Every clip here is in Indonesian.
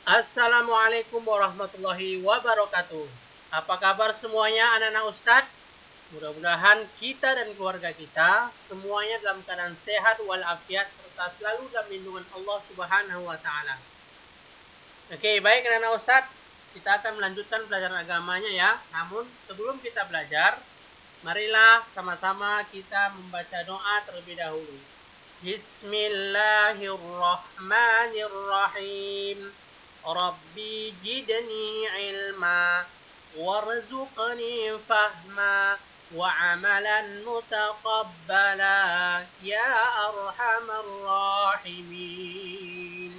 Assalamualaikum warahmatullahi wabarakatuh. Apa kabar semuanya anak-anak Ustadz? Mudah-mudahan kita dan keluarga kita semuanya dalam keadaan sehat walafiat serta selalu dalam lindungan Allah Subhanahu wa taala. Oke, baik anak-anak Ustadz, kita akan melanjutkan pelajaran agamanya ya. Namun sebelum kita belajar, marilah sama-sama kita membaca doa terlebih dahulu. Bismillahirrahmanirrahim. Rabbi jidni ilma warzuqni fahma wa amalan mutaqabbala ya arhamar rahimin.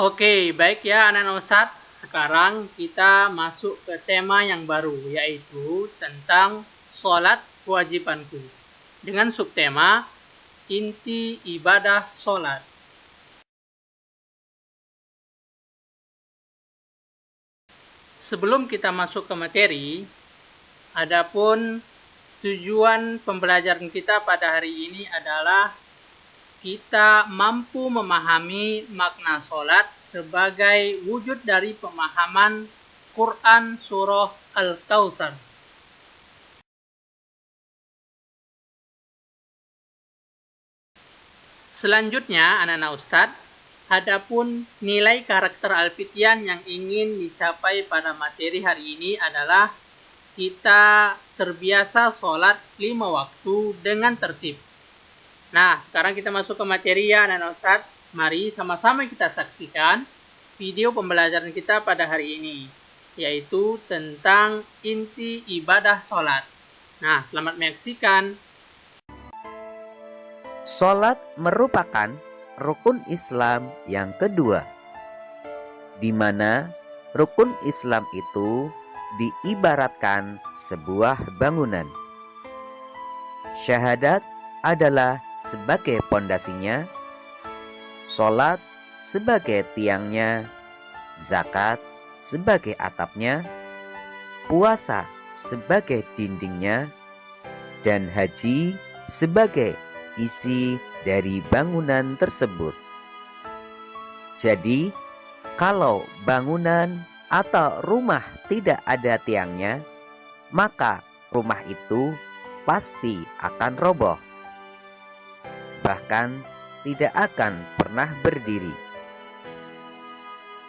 Oke, baik ya anak-anak Ustadz. Sekarang kita masuk ke tema yang baru, yaitu tentang sholat kewajibanku. Dengan subtema inti ibadah sholat. Sebelum kita masuk ke materi, adapun tujuan pembelajaran kita pada hari ini adalah kita mampu memahami makna sholat sebagai wujud dari pemahaman Quran Surah Al-Kautsar. Selanjutnya, anak-anak Ustadz, adapun nilai karakter Al-Fityan yang ingin dicapai pada materi hari ini adalah kita terbiasa sholat 5 waktu dengan tertib. Nah, sekarang kita masuk ke materi ya anak-anak Ustadz. Mari sama-sama kita saksikan video pembelajaran kita pada hari ini, yaitu tentang inti ibadah sholat. Nah, selamat menyaksikan. Sholat merupakan rukun Islam yang kedua, di mana rukun Islam itu diibaratkan sebuah bangunan. Syahadat adalah sebagai pondasinya, sholat sebagai tiangnya, zakat sebagai atapnya, puasa sebagai dindingnya, dan haji sebagai isi dari bangunan tersebut. Jadi, kalau bangunan atau rumah tidak ada tiangnya, maka rumah itu pasti akan roboh, bahkan tidak akan pernah berdiri.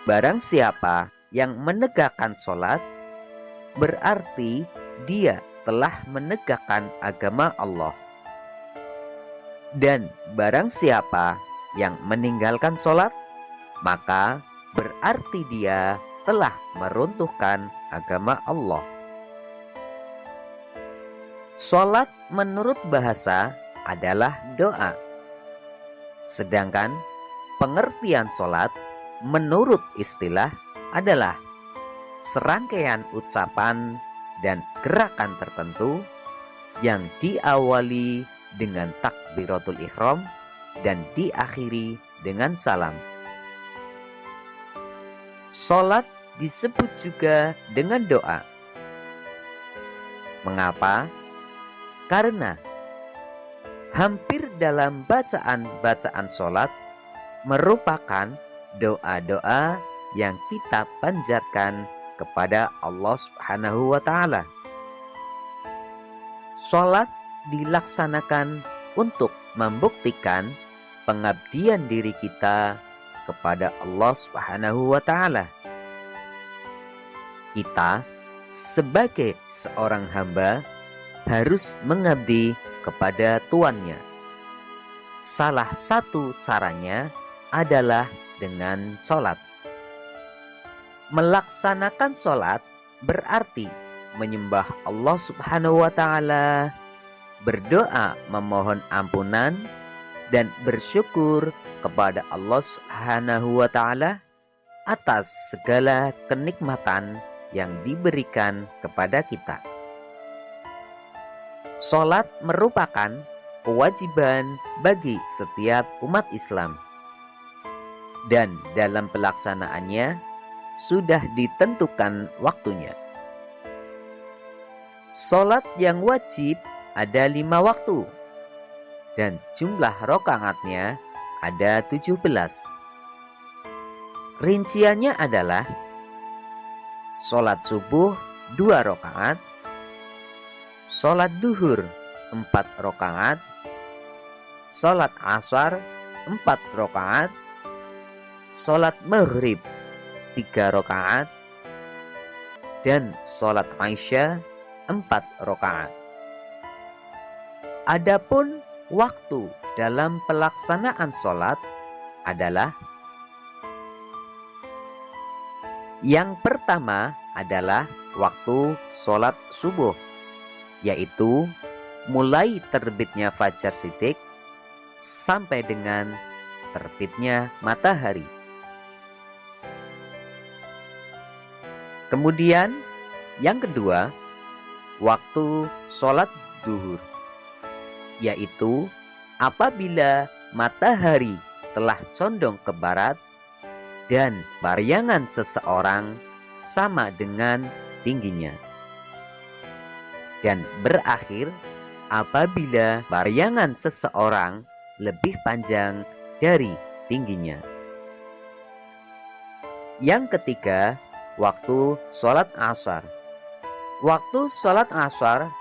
Barang siapa yang menegakkan sholat, berarti dia telah menegakkan agama Allah. Dan barang siapa yang meninggalkan sholat, maka berarti dia telah meruntuhkan agama Allah. Sholat menurut bahasa adalah doa. Sedangkan pengertian sholat menurut istilah adalah serangkaian ucapan dan gerakan tertentu yang diawali dengan takbiratul ihram dan diakhiri dengan salam. Sholat disebut juga dengan doa. Mengapa? Karena hampir dalam bacaan-bacaan sholat merupakan doa-doa yang kita panjatkan kepada Allah Subhanahu wa ta'ala. Sholat dilaksanakan untuk membuktikan pengabdian diri kita kepada Allah Subhanahu wa ta'ala. Kita sebagai seorang hamba harus mengabdi kepada tuannya. Salah satu caranya adalah dengan sholat. Melaksanakan sholat berarti menyembah Allah Subhanahu wa ta'ala, berdoa memohon ampunan, dan bersyukur kepada Allah Subhanahu wa ta'ala atas segala kenikmatan yang diberikan kepada kita. Sholat merupakan kewajiban bagi setiap umat Islam, dan dalam pelaksanaannya sudah ditentukan waktunya. Sholat yang wajib ada 5 waktu. dan jumlah rakaatnya ada 17. Rinciannya adalah sholat subuh 2 rakaat, sholat duhur 4 rakaat, sholat asar 4 rakaat, sholat maghrib 3 rakaat, dan sholat Isya 4 rakaat. Adapun waktu dalam pelaksanaan sholat adalah: yang pertama adalah waktu sholat subuh, yaitu mulai terbitnya fajar shiddiq sampai dengan terbitnya matahari. Kemudian yang kedua, waktu sholat duhur, yaitu apabila matahari telah condong ke barat dan bayangan seseorang sama dengan tingginya, dan berakhir apabila bayangan seseorang lebih panjang dari tingginya. Yang ketiga, waktu sholat asar. Waktu sholat asar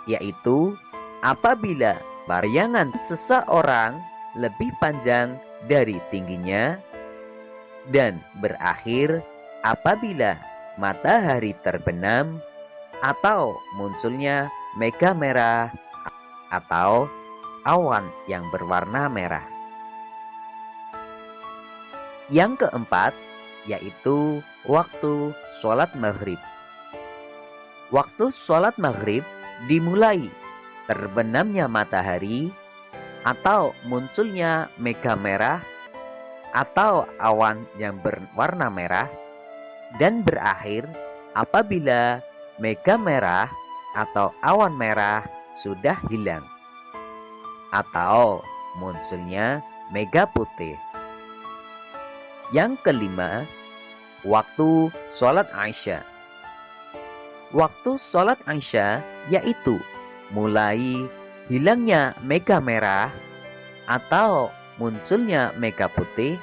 yaitu apabila bayangan seseorang lebih panjang dari tingginya dan berakhir apabila matahari terbenam atau munculnya mega merah atau awan yang berwarna merah. Yang keempat yaitu waktu sholat maghrib. Waktu sholat maghrib dimulai terbenamnya matahari atau munculnya mega merah atau awan yang berwarna merah dan berakhir apabila mega merah atau awan merah sudah hilang atau munculnya mega putih. Yang kelima, waktu sholat Isya. Waktu sholat Isya yaitu mulai hilangnya mega merah atau munculnya mega putih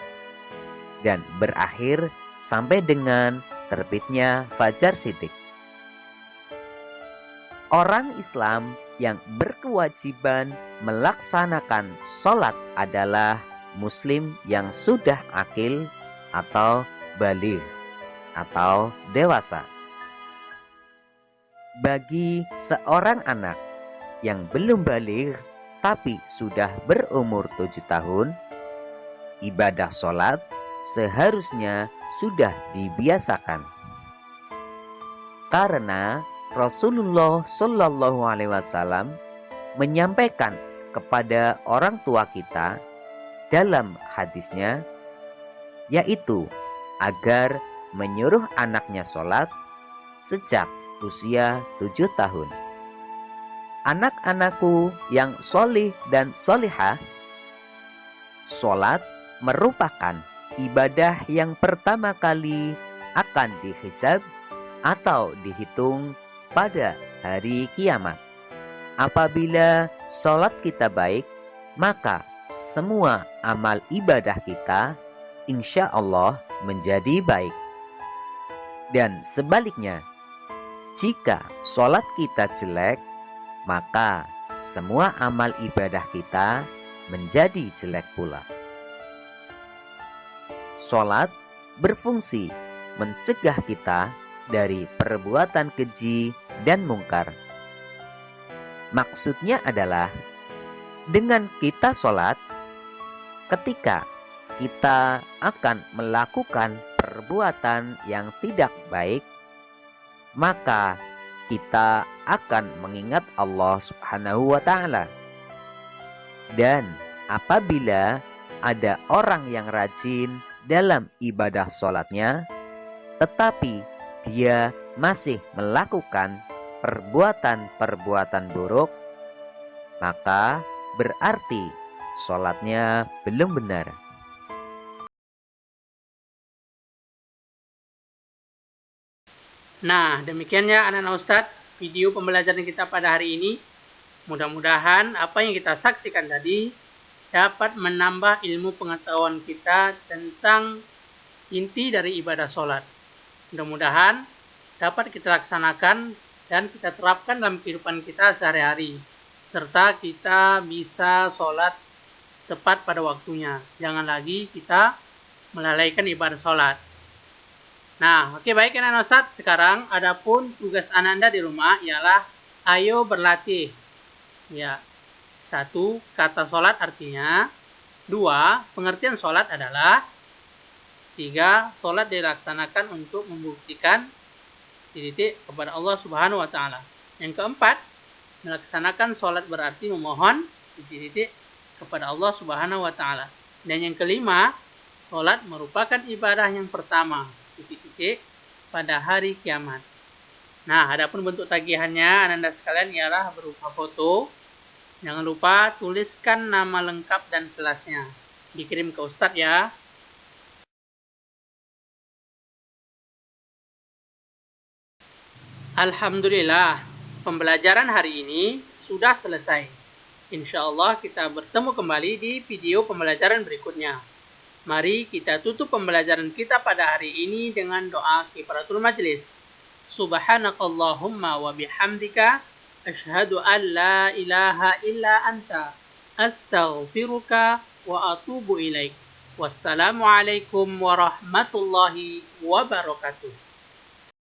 dan berakhir sampai dengan terbitnya fajar shiddiq. Orang Islam yang berkewajiban melaksanakan sholat adalah muslim yang sudah akil atau baligh atau dewasa. Bagi seorang anak yang belum baligh tapi sudah berumur 7 tahun, ibadah sholat seharusnya sudah dibiasakan. Karena Rasulullah Shallallahu Alaihi Wasallam menyampaikan kepada orang tua kita dalam hadisnya, yaitu agar menyuruh anaknya sholat sejak usia 7 tahun. Anak-anakku yang solih dan solihah, sholat merupakan ibadah yang pertama kali akan dihisab atau dihitung pada hari kiamat. Apabila sholat kita baik, maka semua amal ibadah kita insya Allah menjadi baik. Dan sebaliknya, jika sholat kita jelek, maka semua amal ibadah kita menjadi jelek pula. Sholat berfungsi mencegah kita dari perbuatan keji dan mungkar. Maksudnya adalah dengan kita sholat, ketika kita akan melakukan perbuatan yang tidak baik, maka kita akan mengingat Allah Subhanahu wa Ta'ala. Dan apabila ada orang yang rajin dalam ibadah sholatnya, tetapi dia masih melakukan perbuatan-perbuatan buruk, maka berarti sholatnya belum benar. Nah, demikian ya anak-anak Ustadz video pembelajaran kita pada hari ini. Mudah-mudahan apa yang kita saksikan tadi dapat menambah ilmu pengetahuan kita tentang inti dari ibadah sholat. Mudah-mudahan dapat kita laksanakan dan kita terapkan dalam kehidupan kita sehari-hari. Serta kita bisa sholat tepat pada waktunya. Jangan lagi kita melalaikan ibadah sholat. Nah, oke baik anak Ustadz. Sekarang adapun tugas Ananda di rumah ialah ayo berlatih. Ya, 1. Kata sholat artinya. 2. Pengertian sholat adalah. 3. Sholat dilaksanakan untuk membuktikan titik kepada Allah Subhanahu wa Ta'ala. Yang keempat, melaksanakan sholat berarti memohon titik kepada Allah Subhanahu wa Ta'ala. Dan yang kelima, sholat merupakan ibadah yang pertama titik pada hari kiamat. Nah, adapun bentuk tagihannya Ananda sekalian ialah berupa foto. Jangan lupa tuliskan nama lengkap dan kelasnya. Dikirim ke Ustadz ya. Alhamdulillah, pembelajaran hari ini sudah selesai. Insya Allah kita bertemu kembali di video pembelajaran berikutnya. Mari kita tutup pembelajaran kita pada hari ini dengan doa kifaratul majlis. Subhanakallahumma wa bihamdika asyhadu an la ilaha illa anta astaghfiruka wa atubu ilaik. Wassalamualaikum warahmatullahi wabarakatuh.